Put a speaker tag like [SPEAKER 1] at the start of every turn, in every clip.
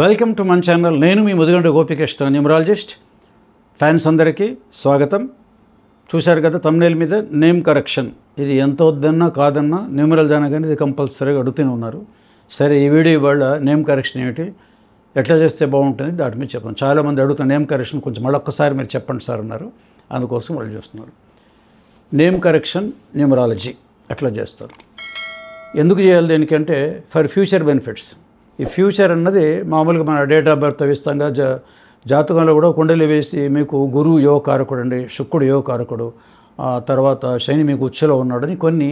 [SPEAKER 1] Welcome to మన channel. నేను మీ Mudiganti Gopikrishna, numerologist. Fans అందరికీ స్వాగతం. చూశారు కదా తమ్నేల్ మీద నేమ్ కరెక్షన్. ఇది ఎంత వద్దన్నా కాదన్నా న్యూమరాలజీ అనగానే ఇది కంపల్సరీగా అడుగుతూనే ఉన్నారు. సరే, ఈ వీడియో ఇవాళ నేమ్ కరెక్షన్ ఏమిటి, ఎట్లా చేస్తే బాగుంటుంది దాటి మీద చెప్పాను. చాలామంది అడుగుతున్న నేమ్ కరెక్షన్ కొంచెం మళ్ళీ ఒక్కసారి మీరు చెప్పండి సార్ అన్నారు. అందుకోసం వాళ్ళు చూస్తున్నారు. నేమ్ కరెక్షన్ న్యూమరాలజీ ఎట్లా చేస్తారు, ఎందుకు చేయాలి, దేనికంటే ఫర్ ఫ్యూచర్ బెనిఫిట్స్. ఈ ఫ్యూచర్ అన్నది మామూలుగా మన డేట్ ఆఫ్ బర్త్ ఇస్తాంగా జాతకంలో కూడా కుండలి వేసి మీకు గురువు యోగకారకుడు అండి, శుక్రుడు యోగకారకుడు, తర్వాత శని మీకు ఉచ్చలో ఉన్నాడని కొన్ని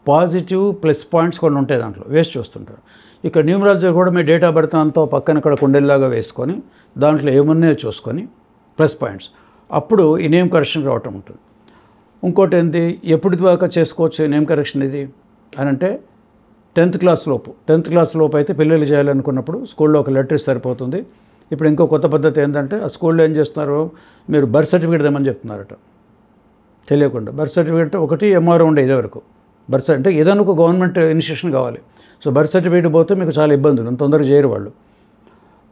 [SPEAKER 1] పాజిటివ్ ప్లస్ పాయింట్స్ కొన్ని ఉంటాయి దాంట్లో వేసి చూస్తుంటారు. ఇక్కడ న్యూమరాలజీ కూడా మీ డేట్ ఆఫ్ బర్త్ అంతా పక్కన ఇక్కడ కుండలిలాగా వేసుకొని దాంట్లో ఏమున్నాయో చూసుకొని ప్లస్ పాయింట్స్ అప్పుడు ఈ నేమ్ కరెక్షన్ రావటం ఉంటుంది. ఇంకోటి ఏంటి, ఎప్పుడు దాకా చేసుకోవచ్చు నేమ్ కరెక్షన్ ఇది అని అంటే 10th క్లాస్ లోపు అయితే పిల్లలు చేయాలనుకున్నప్పుడు స్కూల్లో ఒక లెటర్ సరిపోతుంది. ఇప్పుడు ఇంకో కొత్త పద్ధతి ఏంటంటే ఆ స్కూల్లో ఏం చేస్తున్నారు, మీరు బర్త్ సర్టిఫికేట్ ఇద్దామని చెప్తున్నారట తెలియకుండా. బర్త్ సర్టిఫికేట్ ఒకటి ఎంఆర్ఓ ఉండే ఇదివరకు. బర్త్ అంటే ఏదైనా ఒక గవర్నమెంట్ ఇన్స్టిట్యూషన్ కావాలి. సో బర్త్ సర్టిఫికేట్ పోతే మీకు చాలా ఇబ్బందులు, అంత తొందరగా చేయరు వాళ్ళు.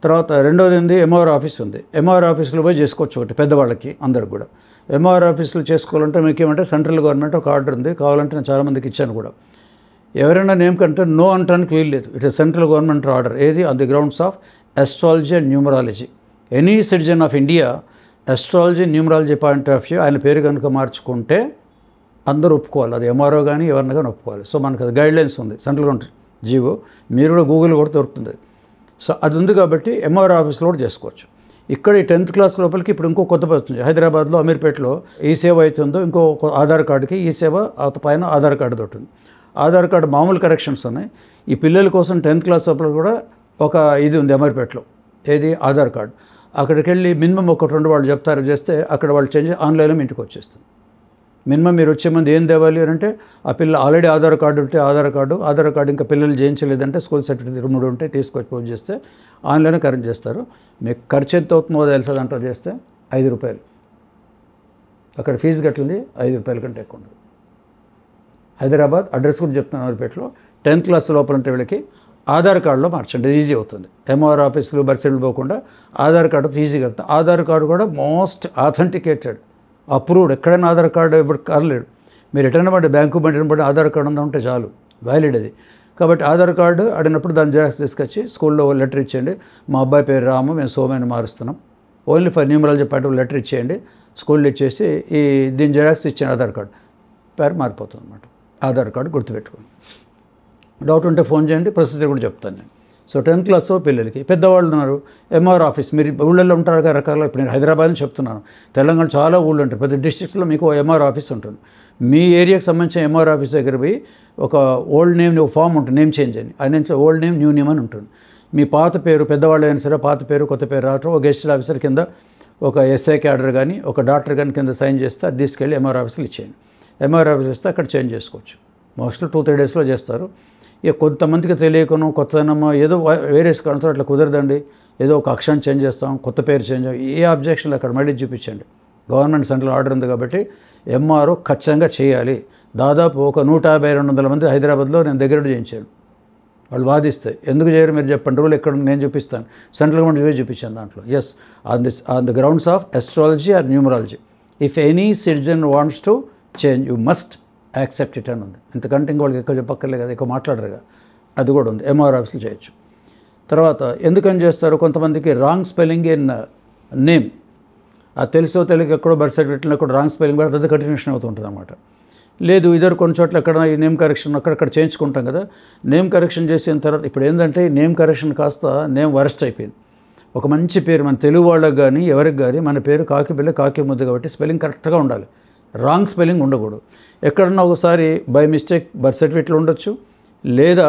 [SPEAKER 1] తర్వాత రెండోది ఏంది, ఎంఆర్ఓ ఆఫీస్ ఉంది. ఎంఆర్ఓ ఆఫీస్లో పోయి చేసుకోవచ్చు ఒకటి, పెద్దవాళ్ళకి అందరికి కూడా. ఎంఆర్ఓ ఆఫీసులు చేసుకోవాలంటే మీకు ఏమంటే సెంట్రల్ గవర్నమెంట్ ఒక ఆర్డర్ ఉంది, కావాలంటే నేను చాలామందికి ఇచ్చాను కూడా. ఎవరైనా నేమ్ కంటే నో అంటానికి వీలు లేదు. It is central government order. ఏది, on the grounds of astrology and numerology. Any citizen of India astrology numerology point of view ఆయన పేరు కనుక మార్చుకుంటే అందరూ ఒప్పుకోవాలి. అది ఎంఆర్ఓ కానీ ఎవరిని కానీ ఒప్పుకోవాలి. సో మనకు అది గైడ్లైన్స్ ఉంది, సెంట్రల్ గవర్నమెంట్ జీవో. మీరు కూడా గూగుల్ కూడా దొరుకుతుంది. సో అది ఉంది కాబట్టి ఎంఆర్ఓ ఆఫీస్లో కూడా చేసుకోవచ్చు. ఇక్కడ ఈ 10th క్లాస్ లోపలికి ఇప్పుడు ఇంకో కొత్త పడుతుంది. హైదరాబాద్లో అమీర్పేటలో ఈ సేవ అవుతుందో ఇంకో ఆధార్ కార్డుకి ఈ సేవ పైన ఆధార్ కార్డు తోటి ఉంది. ఆధార్ కార్డు మామూలు కరెక్షన్స్ ఉన్నాయి. ఈ పిల్లల కోసం 10th క్లాస్ లోపల కూడా ఒక ఇది ఉంది అమీర్పేటలో. ఏది, ఆధార్ కార్డు. అక్కడికి వెళ్ళి మినిమం 1-2 వాళ్ళు చెప్తారు చేస్తే అక్కడ వాళ్ళు చేంజ్ ఆన్లైన్లో ఇంటికి వచ్చేస్తుంది. మినిమం మీరు వచ్చే ముందు ఏం తేవాలి అని అంటే ఆ పిల్ల ఆల్రెడీ ఆధార్ కార్డు ఉంటే ఆధార్ కార్డు ఇంకా పిల్లలు చేయించలేదంటే స్కూల్ సర్టిఫికేట్ 3 ఉంటే తీసుకొచ్చి పోస్ట్ చేస్తే ఆన్లైన్లో కరెక్ట్ చేస్తారు. మీకు ఖర్చు ఎంత అవుతుందో తెలుసా దాంట్లో చేస్తే 5 రూపాయలు. అక్కడ ఫీజు కట్టింది 5 రూపాయల కంటే ఎక్కువ ఉండదు. హైదరాబాద్ అడ్రస్ కూడా చెప్తున్నాను. అమీర్పేటలో 10th క్లాస్ లోపల ఉంటే వీళ్ళకి ఆధార్ కార్డులో మార్చండి, ఈజీ అవుతుంది. ఎంఆర్ఓ ఆఫీసులు బర్త్ సర్టిఫికేట్ పోకుండా ఆధార్ కార్డు ఈజీగా అవుతుంది. ఆధార్ కార్డు కూడా మోస్ట్ ఆథెంటికేటెడ్, అప్రూవ్డ్. ఎక్కడైనా ఆధార్ కార్డు ఇప్పుడు కారలేడు. మీరు ఎటైనా బట్టి బ్యాంకు బట్టి ఆధార్ కార్డు ఉంటే చాలు, వ్యాలిడ్ అది. కాబట్టి ఆధార్ కార్డు అడిగినప్పుడు దాన్ని జిరాక్స్ తీసుకొచ్చి స్కూల్లో లెటర్ ఇచ్చేయండి, మా అబ్బాయి పేరు రాము, మేము సోమని మారుస్తున్నాం, only for numerology point letter ఇచ్చేయండి. స్కూల్లో ఇచ్చేసి దీని జిరాక్స్ ఇచ్చిన ఆధార్ కార్డు పేరు మారిపోతుంది అన్నమాట. ఆధార్ కార్డు గుర్తుపెట్టుకోండి. డౌట్ ఉంటే ఫోన్ చేయండి, ప్రొసీజర్ కూడా చెప్తాను నేను. సో 10th క్లాస్లో పిల్లలకి. పెద్దవాళ్ళు ఉన్నారు, ఎంఆర్ ఆఫీస్. మీరు ఊళ్ళల్లో ఉంటారు రకరకాల. ఇప్పుడు నేను హైదరాబాద్ అని చెప్తున్నాను, తెలంగాణ చాలా ఊళ్ళు ఉంటాయి. ప్రతి డిస్ట్రిక్ట్లో మీకు ఎంఆర్ ఆఫీస్ ఉంటుంది. మీ ఏరియాకి సంబంధించిన ఎంఆర్ ఆఫీస్ దగ్గర పోయి ఒక ఓల్డ్ నేమ్ ఒక ఫామ్ ఉంటుంది, నేమ్ చేంజ్ అని. అది నుంచి ఓల్డ్ నేమ్ న్యూ నేమ్ అని ఉంటుంది. మీ పాత పేరు, పెద్దవాళ్ళు అయినా సరే పాత పేరు కొత్త పేరు రావటం, ఒక గెస్టెడ్ ఆఫీసర్ కింద ఒక ఎస్ఐ క్యాడర్ కానీ ఒక డాక్టర్ కానీ కింద సైన్ చేస్తే అది తీసుకెళ్ళి ఎంఆర్ ఆఫీస్లో ఇచ్చేయండి. ఎంఆర్ ఆఫీస్ వస్తే అక్కడ చేంజ్ చేసుకోవచ్చు. మోస్ట్లీ 2-3 డేస్లో చేస్తారు. ఇక కొంతమందికి తెలియకను కొత్తనమ్మో ఏదో వేరేస్ కారణంతో అట్లా కుదరదండి, ఏదో ఒక అక్షరం చేంజ్ చేస్తాం, కొత్త పేరు చేంజ్, ఏ అబ్జెక్షన్లు అక్కడ మళ్ళీ చూపించండి. గవర్నమెంట్ సెంట్రల్ ఆర్డర్ ఉంది కాబట్టి ఎంఆర్ఓ ఖచ్చితంగా చేయాలి. దాదాపు ఒక 150-200 మంది హైదరాబాద్లో నేను దగ్గర చేయించాను. వాళ్ళు వాదిస్తాయి, ఎందుకు చేయరు మీరు చెప్పండి, రూల్ ఎక్కడ నేను చూపిస్తాను. సెంట్రల్ గవర్నమెంట్ చూపించాను దాంట్లో. Yes, on the grounds of astrology or numerology if any citizen wants to change you must accept it అని ఉంది. ఇంతకంటే ఇంక వాళ్ళకి ఎక్కువ చెప్పక్కర్లే కదా, ఎక్కువ మాట్లాడరు కదా, అది కూడా ఉంది. ఎంఆర్ ఆఫీస్లో చేయొచ్చు. తర్వాత ఎందుకని చేస్తారు, కొంతమందికి రాంగ్ స్పెల్లింగ్ ఇన్ నేమ్. అది తెలుసో తెలియక ఎక్కడో బర్త్ సర్టిఫికేట్లో ఎక్కడో రాంగ్ స్పెల్లింగ్ కూడా అది కంటిన్యూషన్ అవుతుంటుంది అన్నమాట. లేదు, ఇద్దరు కొన్ని చోట్ల ఎక్కడ ఈ నేమ్ కరెక్షన్ అక్కడక్కడ చేయించుకుంటాం కదా. నేమ్ కరెక్షన్ చేసిన తర్వాత ఇప్పుడు ఏంటంటే నేమ్ కరెక్షన్ కాస్త నేమ్ వరస్ట్ అయిపోయింది. ఒక మంచి పేరు మన తెలుగు వాళ్ళకి కానీ ఎవరికి కానీ మన పేరు కాకి బిళ్ళ కాకి ముద్దు కాబట్టి స్పెల్లింగ్ కరెక్ట్గా ఉండాలి, రాంగ్ స్పెల్లింగ్ ఉండకూడదు. ఎక్కడన్నా ఒకసారి బై మిస్టేక్ బర్త్ సర్టిఫికేట్లో ఉండొచ్చు, లేదా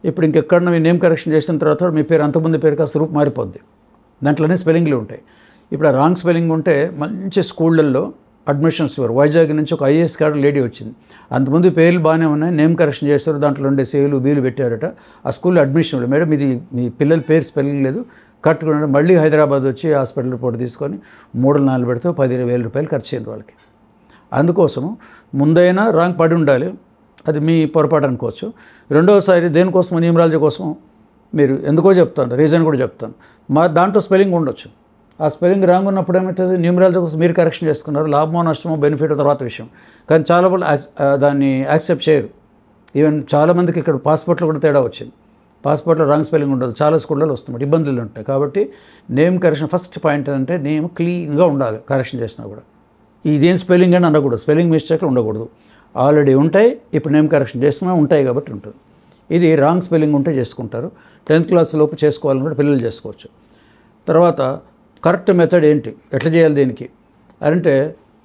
[SPEAKER 1] ఇప్పుడు ఇంకెక్కడన్నా మీ నేమ్ కరెక్షన్ చేసిన తర్వాత మీ పేరు అంతకుముందు పేరు కాస్త రూపు మారిపోద్ది. దాంట్లోనే స్పెల్లింగ్లు ఉంటాయి. ఇప్పుడు ఆ రాంగ్ స్పెల్లింగ్ ఉంటే మంచి స్కూళ్ళల్లో అడ్మిషన్స్ ఇవ్వరు. వైజాగ్ నుంచి ఒక ఐఏఎస్ కార్డు లేడీ వచ్చింది. అంతకుముందు పేర్లు బాగానే ఉన్నాయి, నేమ్ కరెక్షన్ చేస్తారు, దాంట్లో ఉండే సేలు బీలు పెట్టారట. ఆ స్కూల్లో అడ్మిషన్ ఇవ్వలేదు. మేడం ఇది మీ పిల్లల పేరు స్పెల్లింగ్ లేదు, కరెక్ట్గా మళ్ళీ హైదరాబాద్ వచ్చి హాస్పిటల్ రిపోర్ట్ తీసుకొని 3-4 పెడితే 10,000 రూపాయలు ఖర్చు అయింది వాళ్ళకి. అందుకోసము ముందైనా రాంగ్ పడి ఉండాలి, అది మీ పొరపాటు అనుకోవచ్చు. రెండోసారి దేనికోసం న్యూమరాలజీ కోసం మీరు ఎందుకో చెప్తాను, రీజన్ కూడా చెప్తాను. మా దాంట్లో స్పెల్లింగ్ ఉండొచ్చు. ఆ స్పెల్లింగ్ రాంగ్ ఉన్నప్పుడు ఏమవుతుంది, న్యూమరాలజీ కోసం మీరు కరెక్షన్ చేసుకున్నారు, లాభమో నష్టమో బెనిఫిట్ తర్వాత విషయం. కానీ చాలా వాళ్ళు దాన్ని యాక్సెప్ట్ చేయరు. ఈవెన్ చాలామందికి ఇక్కడ పాస్పోర్ట్లో కూడా తేడా వచ్చింది. పాస్పోర్ట్లో రాంగ్ స్పెల్లింగ్ ఉండదు, చాలా స్కూళ్ళలో వస్తుంది, ఇబ్బందులు ఉంటాయి. కాబట్టి నేమ్ కరెక్షన్ ఫస్ట్ పాయింట్ అంటే నేమ్ క్లీన్గా ఉండాలి. కరెక్షన్ చేసినా కూడా ఇదేం స్పెల్లింగ్ అని అనకూడదు, స్పెల్లింగ్ మిస్టేక్లు ఉండకూడదు. ఆల్రెడీ ఉంటాయి, ఇప్పుడు నేమ్ కరెక్షన్ చేస్తున్నా ఉంటాయి కాబట్టి ఉంటుంది. ఇది రాంగ్ స్పెల్లింగ్ ఉంటే చేసుకుంటారు. 10th క్లాస్ లోపు చేసుకోవాలని కూడా పిల్లలు చేసుకోవచ్చు. తర్వాత కరెక్ట్ మెథడ్ ఏంటి, ఎట్లా చేయాలి దీనికి అంటే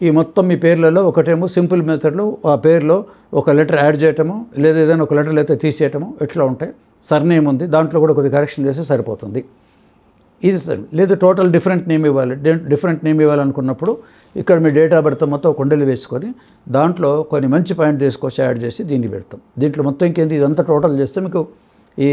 [SPEAKER 1] ఈ మొత్తం మీ పేర్లలో ఒకటేమో సింపుల్ మెథడ్లో ఆ పేరులో ఒక లెటర్ యాడ్ చేయటము, లేదా ఏదైనా ఒక లెటర్ అయితే తీసేయటము, ఎట్లా ఉంటాయి. సర్నేమ్ ఉంది, దాంట్లో కూడా కొద్దిగా కరెక్షన్ చేస్తే సరిపోతుంది. ఇది సరే. లేదు టోటల్ డిఫరెంట్ నేమ్ ఇవ్వాలి, డిఫరెంట్ నేమ్ ఇవ్వాలనుకున్నప్పుడు ఇక్కడ మీ డేట్ ఆఫ్ బర్త్ మొత్తం కొండలు వేసుకొని దాంట్లో కొన్ని మంచి పాయింట్ తీసుకొచ్చి యాడ్ చేసి దీన్ని పెడతాం. దీంట్లో మొత్తం ఇంకేంటి, ఇదంతా టోటల్ చేస్తే మీకు ఈ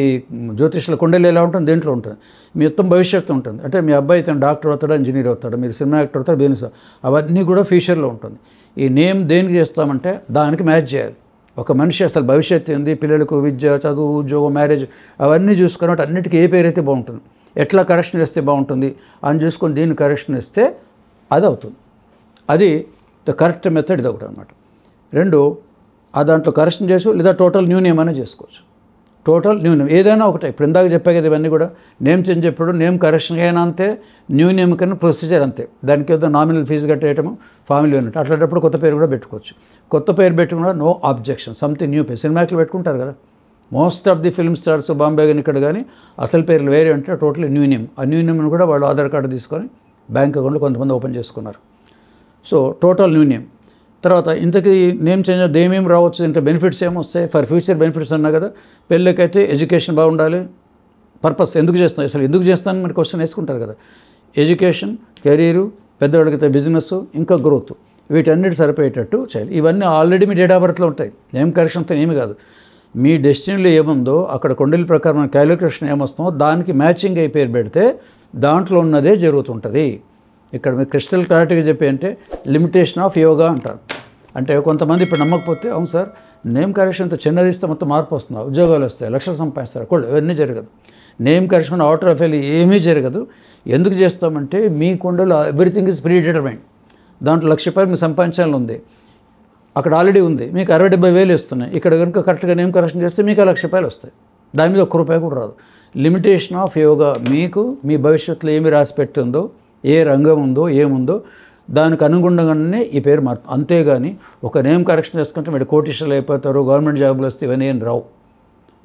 [SPEAKER 1] జ్యోతిష్ల కొండలు ఎలా ఉంటుంది, దేంట్లో ఉంటుంది మీ మొత్తం భవిష్యత్తు ఉంటుంది. అంటే మీ అబ్బాయి అయితే డాక్టర్ అవుతాడు, ఇంజనీర్ అవుతాడు, మీరు సినిమా యాక్టర్ అవుతాడు, బిజినెస్, అవన్నీ కూడా ఫ్యూచర్లో ఉంటుంది. ఈ నేమ్ దేనికి చేస్తామంటే దానికి మ్యాచ్ చేయాలి. ఒక మనిషి అసలు భవిష్యత్తు ఏంది, పిల్లలకు విద్య, చదువు, ఉద్యోగం, మ్యారేజ్ అవన్నీ చూసుకున్నట్టు అన్నిటికీ ఏ పేరు అయితే బాగుంటుంది, ఎట్లా కరెక్షన్ ఇస్తే బాగుంటుంది అని చూసుకొని దీన్ని కరెక్షన్ ఇస్తే అది అవుతుంది. అది ద కరెక్ట్ మెథడ్, ఇది ఒకటి అనమాట. రెండు, ఆ దాంట్లో కరెక్షన్ చేసు లేదా టోటల్ న్యూ నేమ్ అనే చేసుకోవచ్చు. టోటల్ న్యూ నేమ్ ఏదైనా ఒకటే. ఇప్పుడు ఇందాక చెప్పా కదా, ఇవన్నీ కూడా నేమ్ చేంజ్ చెప్పాడు, నేమ్ కరెక్షన్ అయినా అంతే, న్యూ నేమ్ కన్నా ప్రొసీజర్ అంతే. దానికి ఏదో నామినల్ ఫీజు కట్టేయటము, ఫ్యామిలీ ఉన్నట్టు అట్లాంటప్పుడు కొత్త పేరు కూడా పెట్టుకోవచ్చు. కొత్త పేరు పెట్టుకున్నా నో ఆబ్జెక్షన్, సంథింగ్ న్యూ పేరు. సినిమాకి పెట్టుకుంటారు కదా most of the film stars, Bombay కానీ ఇక్కడ కానీ అసలు పేర్లు వేరే అంటే టోటల్ న్యూ నేమ్. ఆ న్యూ నేమ్ని కూడా వాళ్ళు ఆధార్ కార్డు తీసుకొని బ్యాంక్ అకౌంట్లో కొంతమంది ఓపెన్ చేసుకున్నారు. So total new name. తర్వాత ఇంతకీ నేమ్ చేంజ్ దేమేమి రావచ్చు, ఇంత బెనిఫిట్స్ ఏమొస్తాయి, ఫర్ ఫ్యూచర్ బెనిఫిట్స్ అన్నా కదా. పెళ్ళికైతే ఎడ్యుకేషన్ బాగుండాలి. పర్పస్ ఎందుకు చేస్తాను, అసలు ఎందుకు చేస్తాను మరి క్వశ్చన్ వేసుకుంటారు కదా. ఎడ్యుకేషన్, కెరీరు, పెద్దవాడికైతే బిజినెస్, ఇంకా గ్రోత్, వీటన్నిటి సరిపోయేటట్టు చేయాలి. ఇవన్నీ ఆల్రెడీ మీ డేట్ ఆఫ్ బర్త్లో ఉంటాయి. నేమ్ కరెక్షన్తో ఏమి కాదు. మీ డెస్టినీలో ఏముందో అక్కడ కొండల ప్రకారం క్యాలిక్యులేషన్ ఏమొస్తుందో దానికి మ్యాచింగ్ అయి పేరు పెడితే దాంట్లో ఉన్నదే జరుగుతుంటుంది. ఇక్కడ మీకు క్రిస్టల్ క్లారిటీగా చెప్పి అంటే లిమిటేషన్ ఆఫ్ యోగా అంటారు. అంటే కొంతమంది ఇప్పుడు నమ్మకపోతే, అవును సార్ నేమ్ కరెక్షన్తో చిన్నది ఇస్తే మొత్తం మార్పు వస్తుంది, ఉద్యోగాలు వస్తాయి, లక్షలు సంపాదిస్తారు, కూడా ఇవన్నీ జరగదు. Name correction order of L ఏమీ జరగదు. ఎందుకు చేస్తామంటే మీ కొండలో ఎవ్రీథింగ్ ఈజ్ ప్రీ డిటర్మైన్డ్. దాంట్లో ₹1,00,000 మీకు సంపాదించాలని ఉంది, అక్కడ ఆల్రెడీ ఉంది, మీకు 60,000-70,000 ఇస్తున్నాయి. ఇక్కడ కనుక కరెక్ట్గా నేమ్ కరెక్షన్ చేస్తే మీకు ₹1,00,000 వస్తాయి, దాని మీద ₹1 కూడా రాదు. లిమిటేషన్ ఆఫ్ యోగా, మీకు మీ భవిష్యత్తులో ఏమి రాసి పెట్టిందో, ఏ రంగం ఉందో ఏముందో దానికి అనుగుణంగానే ఈ పేరు మార్పు. అంతేగాని ఒక నేమ్ కరెక్షన్ చేసుకుంటే మీరు కోటీశ్వరులు అయిపోతారు, గవర్నమెంట్ జాబులు వస్తే ఇవన్నీ ఏం రావు.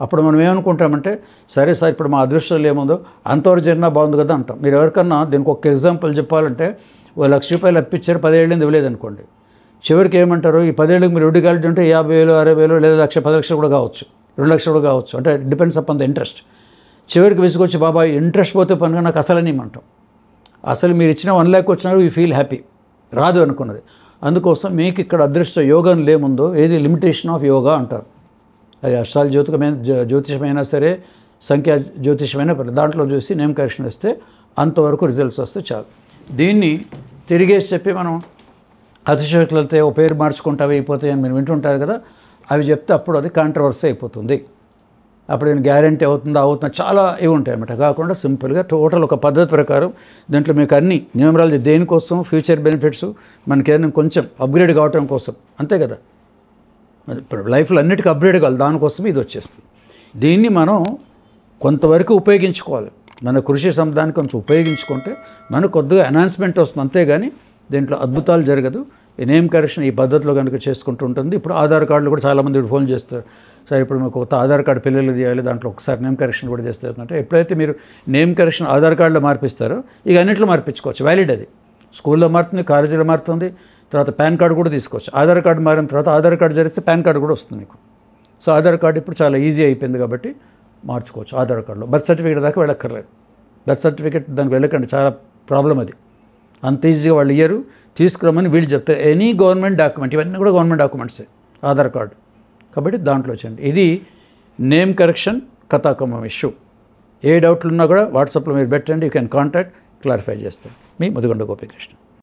[SPEAKER 1] అప్పుడు మనం ఏమనుకుంటామంటే సరే సార్ ఇప్పుడు మా అదృష్టం ఏముందో అంతవరకు జరిగినా బాగుంది కదా అంటాం. మీరు ఎవరికన్నా దీనికి ఒక ఎగ్జాంపుల్ చెప్పాలంటే, ₹1,00,000 అప్పించారు, 10 ఏళ్ళని ఇవ్వలేదు అనుకోండి. చివరికి ఏమంటారు, ఈ 10 ఏళ్ళకి మీరు వడ్డీ క్యాలిటీ ఉంటే 50,000, 60,000 లేదా 1,00,000, 10 లక్షలు కూడా కావచ్చు, 2 లక్షలు కూడా కావచ్చు. అంటే డిపెండ్స్ అపాన్ ద ఇంట్రెస్ట్. చివరికి విసుకొచ్చి బాబాయ్ ఇంట్రెస్ట్ పోతే పనిగా నాకు అసలని ఇమ్మంటాం. అసలు మీరు ఇచ్చిన 1 lakh వచ్చినాడు యూ ఫీల్ హ్యాపీ, రాదు అనుకున్నది. అందుకోసం మీకు ఇక్కడ అదృష్ట యోగం లేముందో ఏది లిమిటేషన్ ఆఫ్ యోగా అంటారు. అది అష్టాల జ్యోతిషమైనా సరే, సంఖ్యా జ్యోతిషమైనా దాంట్లో చూసి నేమ్ కరెక్షన్ వస్తే అంతవరకు రిజల్ట్స్ వస్తే చాలు. దీన్ని తిరిగేసి చెప్పి మనం అతిశయోక్తులు వెళ్తే ఓ పేరు మార్చుకుంటావి అయిపోతాయి అని మీరు వింటుంటారు కదా, అవి చెప్తే అప్పుడు అది కాంట్రవర్సీ అయిపోతుంది. అప్పుడు నేను గ్యారంటీ అవుతుందా చాలా ఇవి ఉంటాయి అన్నమాట. కాకుండా సింపుల్గా టోటల్ ఒక పద్ధతి ప్రకారం దీంట్లో మీకు అన్ని న్యూమరాలజీ దేనికోసం, ఫ్యూచర్ బెనిఫిట్స్, మనకి ఏదైనా కొంచెం అప్గ్రేడ్ కావటం కోసం, అంతే కదా. ఇప్పుడు లైఫ్లో అన్నిటికీ అప్గ్రేడ్ కావాలి, దానికోసం ఇది వచ్చేస్తుంది. దీన్ని మనం కొంతవరకు ఉపయోగించుకోవాలి, మన కృషి సంబంధాన్ని కొంచెం ఉపయోగించుకుంటే మనకు కొద్దిగా ఎన్హాన్స్మెంట్ వస్తుంది. అంతేగాని దీంట్లో అద్భుతాలు జరగదు. ఈ నేమ్ కరెక్షన్ ఈ పద్ధతిలో కనుక చేసుకుంటూ ఉంటుంది. ఇప్పుడు ఆధార్ కార్డులు కూడా చాలామంది ఫోన్ చేస్తారు, సరే ఇప్పుడు మీకు కొత్త ఆధార్ కార్డు పిల్లలు చేయాలి, దాంట్లో ఒకసారి నేమ్ కరెక్షన్ కూడా చేస్తారు అంటే, ఎప్పుడైతే మీరు నేమ్ కరెక్షన్ ఆధార్ కార్డులో మార్పిస్తారో ఇక అన్నింటిలో మార్పించుకోవచ్చు, వ్యాలిడ్ అది. స్కూల్లో మారుతుంది, కాలేజీలో మారుతుంది, తర్వాత పాన్ కార్డు కూడా తీసుకోవచ్చు. ఆధార్ కార్డు మారిన తర్వాత ఆధార్ కార్డు జరిగితే పాన్ కార్డు కూడా వస్తుంది మీకు. సో ఆధార్ కార్డు ఇప్పుడు చాలా ఈజీ అయిపోయింది కాబట్టి మార్చుకోవచ్చు. ఆధార్ కార్డులో బర్త్ సర్టిఫికేట్ దాకా వెళ్ళక్కర్లేదు. బర్త్ సర్టిఫికేట్ దానికి వెళ్ళకండి, చాలా ప్రాబ్లం అది. అంత ఈజీగా వాళ్ళు ఇయ్యరు, తీసుకురమ్మని వీళ్ళు చెప్తారు. ఎనీ గవర్నమెంట్ డాక్యుమెంట్, ఇవన్నీ కూడా గవర్నమెంట్ డాక్యుమెంట్సే ఆధార్ కార్డు. కాబట్టి దాంట్లో వచ్చండి. ఇది నేమ్ కరెక్షన్ కథాకమం ఇష్యూ. ఏ డౌట్లు ఉన్నా కూడా వాట్సాప్లో మీరు పెట్టండి, యూ కెన్ కాంటాక్ట్, క్లారిఫై చేస్తాను. మీ ముదిగొండ గోపీకృష్ణ.